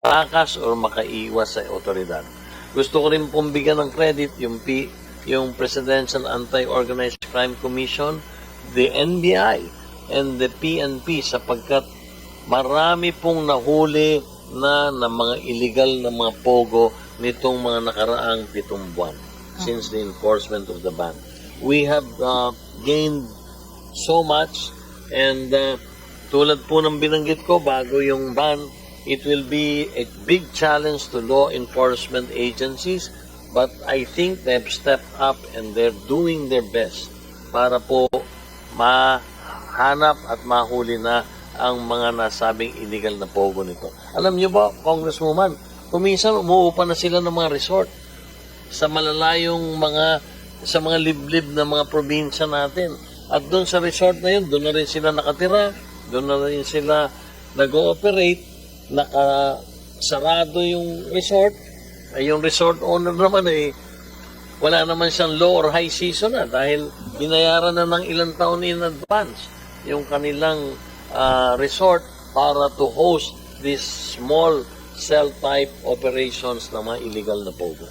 takas o makaiwas sa otoridad. Gusto ko rin pong bigyan ng credit yung Presidential Anti-Organized Crime Commission, the NBI, and the PNP sapagkat marami pong nahuli na mga illegal na mga pogo nitong mga nakaraang 7 buwan since the enforcement of the ban. We have gained so much and tulad po ng binanggit ko bago yung ban, it will be a big challenge to law enforcement agencies, but I think they've stepped up and they're doing their best para po mahanap at mahuli na ang mga nasabing illegal na pogo nito. Alam niyo ba, Congresswoman, kuminsan umuupa na sila ng mga resort sa malalayong sa mga liblib na mga probinsya natin. At doon sa resort na yun, doon na rin sila nakatira, doon na rin sila nag-ooperate, nakasarado yung resort. Ay, yung resort owner naman wala naman siyang low or high season na dahil binayaran na ng ilang taon in advance yung kanilang resort para to host these small cell-type operations na mga illegal na pogo.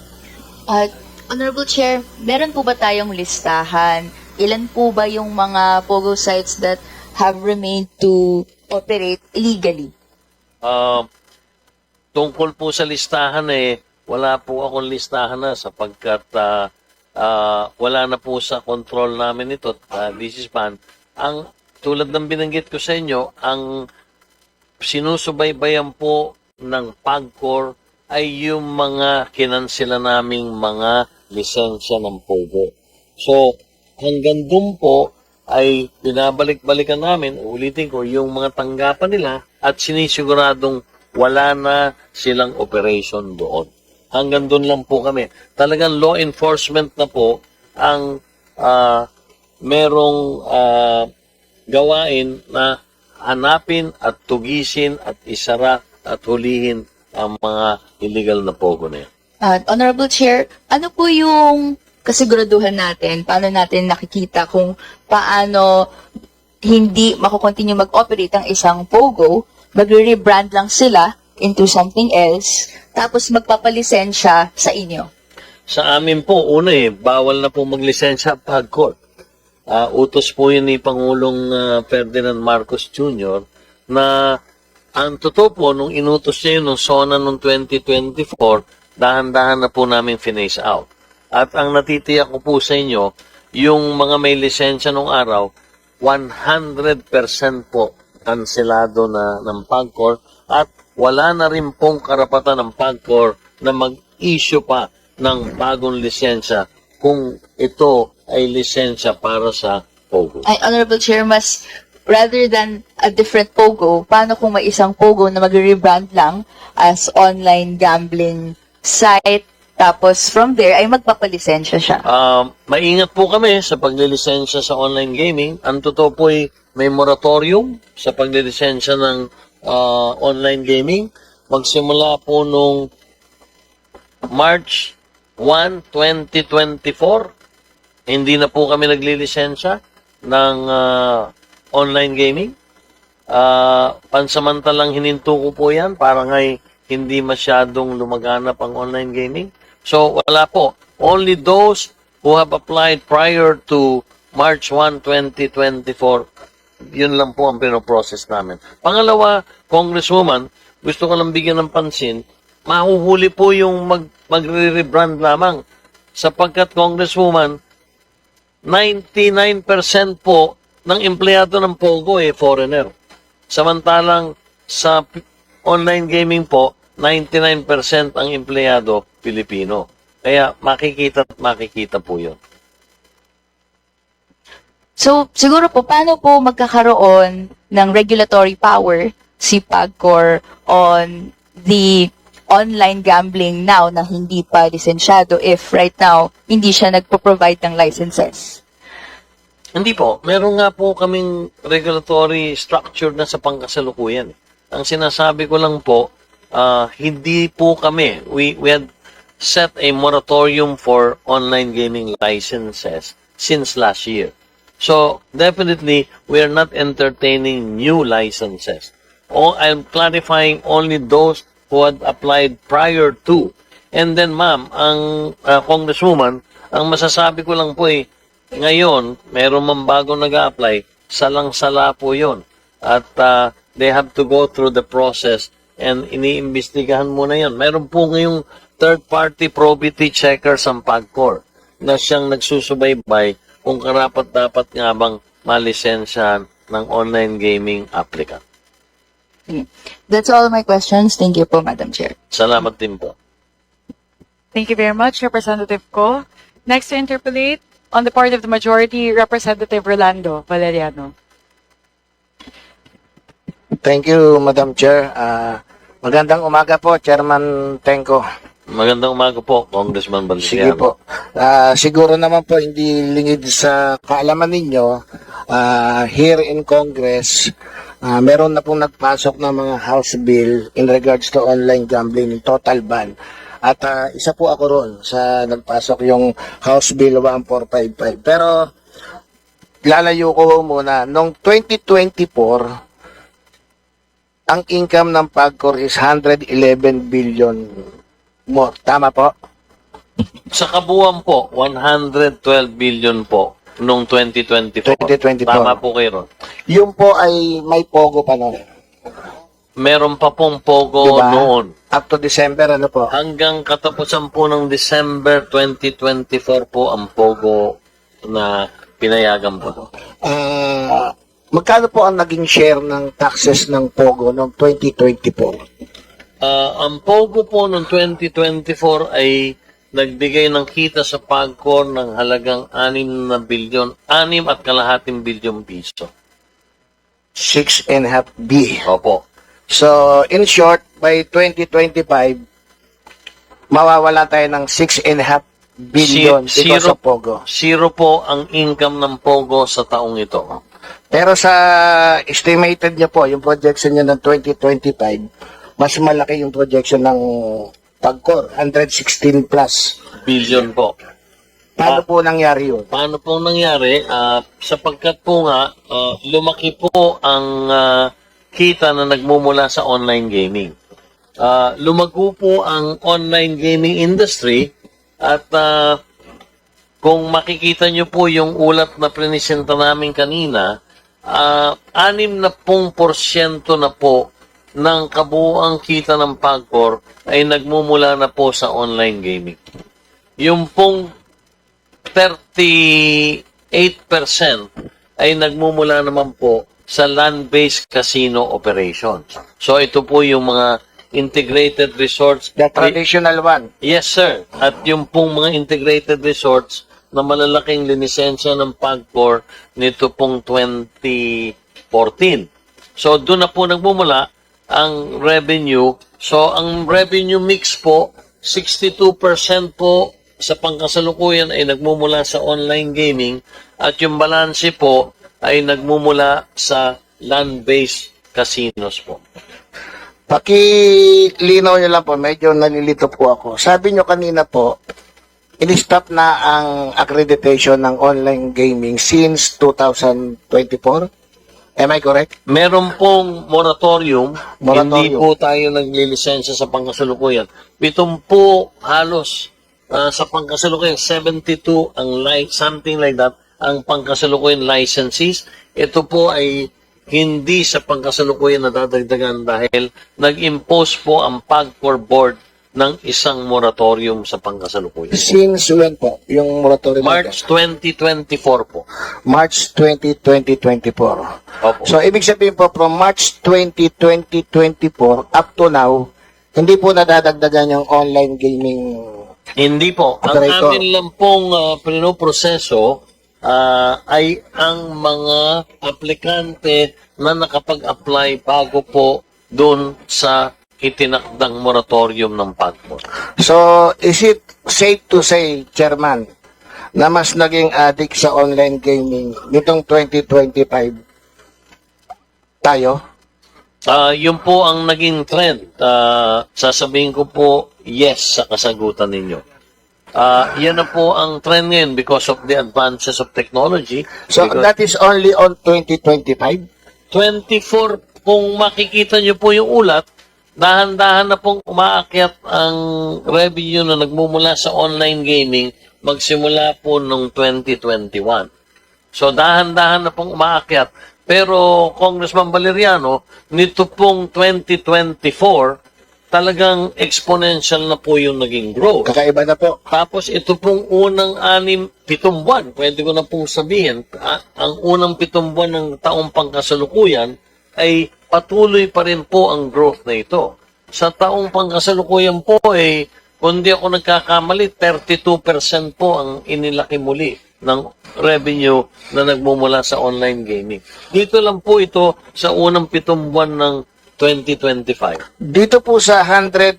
Honorable Chair, meron po ba tayong listahan? Ilan po ba yung mga pogo sites that have remained to operate illegally? Tungkol po sa listahan wala po akong listahan na sapagkat wala na po sa control namin ito. This is ban. Ang tulad ng binanggit ko sa inyo, ang sinusubaybayan po ng PAGCOR ay yung mga kinansela naming mga lisensya ng pogo. So, hanggang dun po ay binabalik-balikan namin, ulitin ko, yung mga tanggapan nila at sinisiguradong wala na silang operation doon. Hanggang doon lang po kami. Talagang law enforcement na po ang merong gawain na hanapin at tugisin at isara at hulihin ang mga illegal na pogo na yan. Honorable Chair, ano po yung kasiguraduhan natin? Paano natin nakikita kung paano hindi makukontinue mag-operate ang isang pogo, mag-rebrand lang sila into something else, tapos magpapalisensya sa inyo? Sa amin po, una bawal na po maglisensya PAGCOR. Utos po yun ni Pangulong Ferdinand Marcos Jr. na ang totoo po, nung inutos niya yun, nung SONA noong 2024, dahan-dahan na po namin finish out. At ang natitiyak ko po sa inyo, yung mga may lisensya nung araw, 100% po kanselado na ng PAGCOR at wala na rin pong karapatan ng PAGCOR na mag-issue pa ng bagong lisensya kung ito ay lisensya para sa pogo. Honorable Chair, rather than a different pogo, paano kung may isang pogo na mag-rebrand lang as online gambling site, tapos from there ay magpapalisensya siya? Maingat po kami sa paglilisensya sa online gaming. Ang totoo po may moratorium sa paglilisensya ng online gaming. Magsimula po nung March 1, 2024, hindi na po kami naglilisensya ng online gaming. Pansamantalang hininto ko po yan para hindi masyadong lumaganap ang online gaming. So, wala po. Only those who have applied prior to March 1, 2024, yun lang po ang pinoprocess namin. Pangalawa, Congresswoman, gusto ko lang bigyan ng pansin, mahuhuli po yung magre-rebrand lamang. Sapagkat, Congresswoman, 99% po ng empleyado ng Pogo foreigner. Samantalang sa online gaming po, 99% ang empleyado Pilipino. Kaya makikita po yun. So, siguro po, paano po magkakaroon ng regulatory power si PAGCOR on the online gambling now na hindi pa lisensyado if right now hindi siya nagpo-provide ng licenses? Hindi po. Meron nga po kaming regulatory structure na sa pangkasalukuyan. Ang sinasabi ko lang po, hindi po kami. We had set a moratorium for online gaming licenses since last year. So, definitely, we are not entertaining new licenses. I'm clarifying only those who had applied prior to. And then, ma'am, ang Congresswoman, ang masasabi ko lang po ngayon, meron man bago nag-a-apply, salang-sala po yun. At they have to go through the process and iniimbestigahan muna yun. Meron po ngayong third-party probity checkers ang PAGCOR na siyang nagsusubaybay kung karapat-dapat nga bang malisensyahan ng online gaming applicant. That's all my questions. Thank you po, Madam Chair. Salamat din po. Thank you very much, Representative Ko. Next to interpolate, on the part of the majority, Representative Rolando Valeriano. Thank you, Madam Chair. Magandang umaga po, Chairman Tenko. Magandang umaga po, Congressman Sige Valeriano. po. Siguro naman po hindi lingid sa kaalaman ninyo, here in Congress, meron na pong nagpasok ng mga House Bill in regards to online gambling, total ban. At isa po ako ron sa nagpasok yung House Bill 1455. Pero lalayo ko muna, noong 2024, ang income ng PAGCOR is 111 billion more. Tama po? Sa kabuuan po, 112 billion po noong 2024. 2024. Tama po kayo ron. Yung po ay may pogo pa noon. Meron pa pong pogo Diba? noon. Up to December, ano po? Hanggang katapusan po ng December 2024 po ang pogo na pinayagan po. Magkano po ang naging share ng taxes ng pogo noong 2024? Ang pogo po noong 2024 ay nagbigay ng kita sa PAGCOR ng halagang 6 at kalahating bilyon piso. 6.5 B. Opo. So, in short, by 2025, mawawala tayo ng 6.5 billion because of pogo. Zero po ang income ng pogo sa taong ito. Pero sa estimated niya po, yung projection niya ng 2025, mas malaki yung projection ng PAGCOR, 116 plus. Billion po. Paano po nangyari yun? Paano pong nangyari? Sapagkat po nga, lumaki po ang kita na nagmumula sa online gaming. Lumago po ang online gaming industry at kung makikita nyo po yung ulat na prinisenta namin kanina, 60% na po ng kabuuang kita ng PAGCOR ay nagmumula na po sa online gaming. Yung pong 38% ay nagmumula naman po sa land-based casino operations. So ito po yung mga integrated resorts. The traditional one. Yes, sir. At yung pong mga integrated resorts na malalaking linisensya ng PAGCOR nito pong 2014. So doon na po nagmumula ang revenue. So ang revenue mix po, 62% po sa pangkasalukuyan ay nagmumula sa online gaming at yung balanse po ay nagmumula sa land-based casinos po. Pakilinaw niyo lang po, medyo nalilito po ako. Sabi niyo kanina po, in-stop na ang accreditation ng online gaming since 2024? Am I correct? Meron pong moratorium, hindi Moratorium. po tayo naglilisensya sa pangkasalukuyan. Pitong po halos sa pangkasalukuyan, 72 ang something like that, ang pangkasalukuyan licenses. Ito po ay hindi sa pangkasalukuyan nadadagdagan dahil nag-impose po ang PAGCOR board ng isang moratorium sa pangkasalukuyan. Since when po? Yung moratorium? March 2024 po. March 2024. Opo. So, ibig sabihin po, from March 2024 up to now, hindi po nadadagdagan yung online gaming. Hindi po. Ang Operator. amin lang pong pinoproseso ay ang mga aplikante na nakapag-apply bago po doon sa itinakdang moratorium ng PAGCOR. So, is it safe to say, Chairman, na mas naging addict sa online gaming nitong 2025 tayo? Yun po ang naging trend. Sasabihin ko po, yes sa kasagutan ninyo. Yan na po ang trend ngayon because of the advances of technology. So, Because that is only on 2025? 24, kung makikita nyo po yung ulat, dahan-dahan na pong umaakyat ang revenue na nagmumula sa online gaming magsimula po noong 2021. So, dahan-dahan na pong umaakyat. Pero, Congressman Valeriano, nito pong 2024, talagang exponential na po yung naging growth. Kakaiba na po. Tapos ito pong unang 7 buwan, pwede ko na pong sabihin, ang unang 7 buwan ng taong pangkasalukuyan ay patuloy pa rin po ang growth na ito. Sa taong pangkasalukuyan po kung di ako nagkakamali, 32% po ang inilaki muli ng revenue na nagmumula sa online gaming. Dito lang po ito sa unang 7 buwan ng 2025. Dito po sa 112p,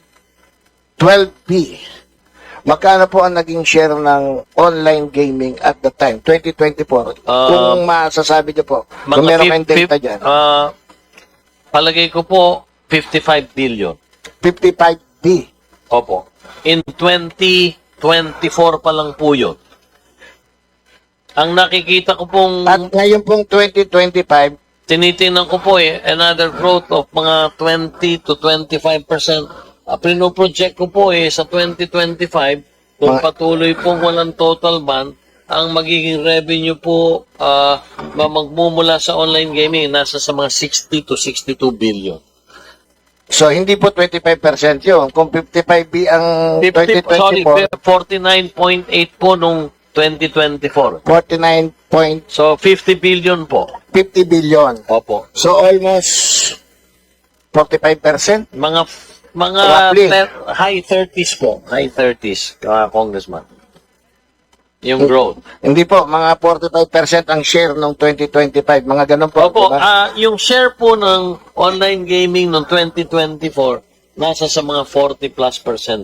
magkano po ang naging share ng online gaming at the time, 2024? Kung masasabi niyo po, kung meron kayong data dyan. Palagay ko po, 55 billion. 55p. Opo. In 2024 pa lang po yun. Ang nakikita ko pong, At ngayon pong 2025, tinitingnan ko po another growth of mga 20 to 25%. Pinoproject ko po sa 2025, kung patuloy pong walang total ban, ang magiging revenue po magmumula sa online gaming nasa sa mga 60 to 62 billion. so hindi po 25% yun. Kung 55p ang 2024, 49.8 po nung 2024. 49.50 So, 50 billion po. billion. Opo. So almost 45%. Mga Roughly. high 30s po. High 30s, Congressman. Yung growth. Hindi po, mga 45% ang share ng 2025. Mga ganun po. Opo, diba? yung share po ng online gaming noong 2024, nasa sa mga 40+%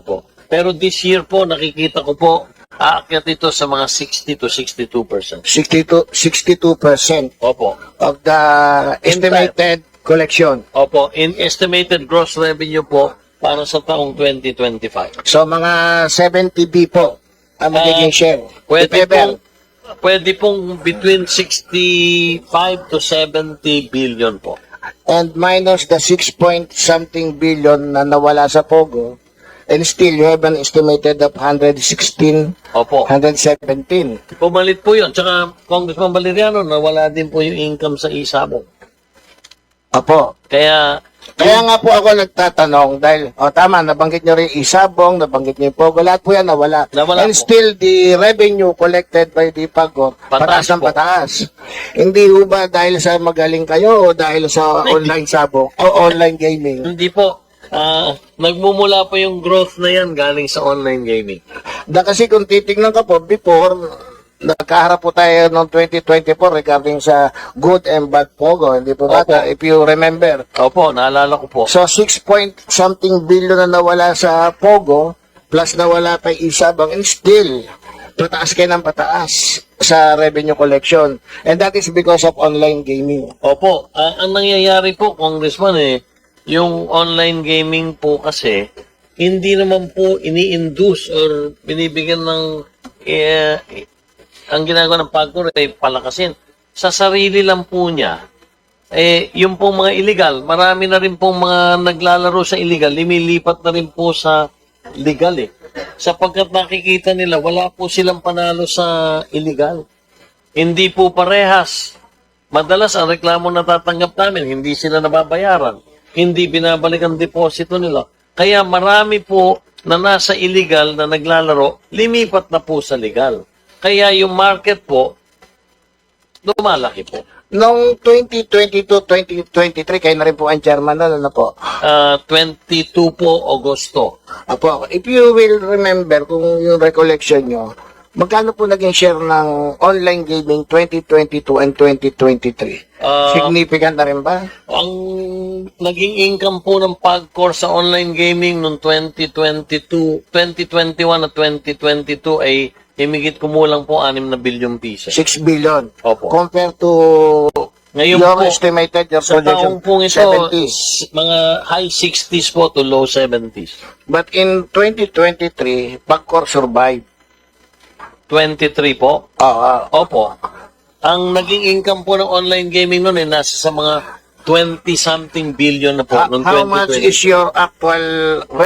po. Pero this year po, nakikita ko po, aakyat ito sa mga 60 to 62%. 62% Opo. of the estimated collection. Opo, in estimated gross revenue po para sa taong 2025. So mga 70B po ang magiging share. If ever. Pwede pong between 65 to 70 billion po. And minus the 6 point something billion na nawala sa Pogo, and still you have an estimated of 116, Opo. 117. Pumalit po yun. Tsaka, Congressman Valeriano, nawala din po yung income sa isabong. Opo. Kaya Nga po ako nagtatanong dahil, tama, nabanggit nyo rin Isabong, nabanggit nyo yung Pogo, lahat po yan nawala. Nawala And po. still, the revenue collected by the Pagor, Pataas pataas ng po. pataas. Hindi ho ba dahil sa magaling kayo o dahil sa online sabong o online gaming? hindi po. Nagmumula po yung growth na yan galing sa online gaming. Kasi kung titignan ka po, before, nagkaharap po tayo noong 2024 regarding sa good and bad Pogo. Hindi po ba? Opo. If you remember. Opo, naalala ko po. So, 6 point something billion na nawala sa Pogo, plus nawala pa Isabang, and still, pataas kayo ng pataas sa revenue collection. And that is because of online gaming. Opo, ang nangyayari po, Congressman, yung online gaming po kasi, hindi naman po ini-induce or binibigyan ng ang ginagawa ng Pagcor ay palakasin. Sa sarili lang po niya, yung pong mga illegal, marami na rin pong mga naglalaro sa illegal, lumilipat na rin po sa legal Sapagkat nakikita nila, wala po silang panalo sa illegal. Hindi po parehas. Madalas ang reklamo na tatanggap namin, hindi sila nababayaran. Hindi binabalik ang deposito nila. Kaya marami po na nasa illegal na naglalaro, limipat na po sa legal. Kaya yung market po, lumalaki po. Noong 2022-2023, kayo na rin po ang chairman na, ano po? 22 po Agosto. Apo, if you will remember, kung yung recollection nyo, magkano po naging share ng online gaming 2022 and 2023? Significant na rin ba? Ang naging income po ng Pagcor sa online gaming noong 2021 at 2022 ay himigit kumulang po 6 na bilyong piso. 6 billion. Opo. Compared to Ngayon your po, estimated your sa projection, taong pong ito, 70s. mga high 60s po to low 70s. But in 2023, Pagcor survived. 23 po. Oo. Opo. Ang naging income po ng online gaming noon ay nasa sa mga 20-something billion na po noong How much 2020. is your actual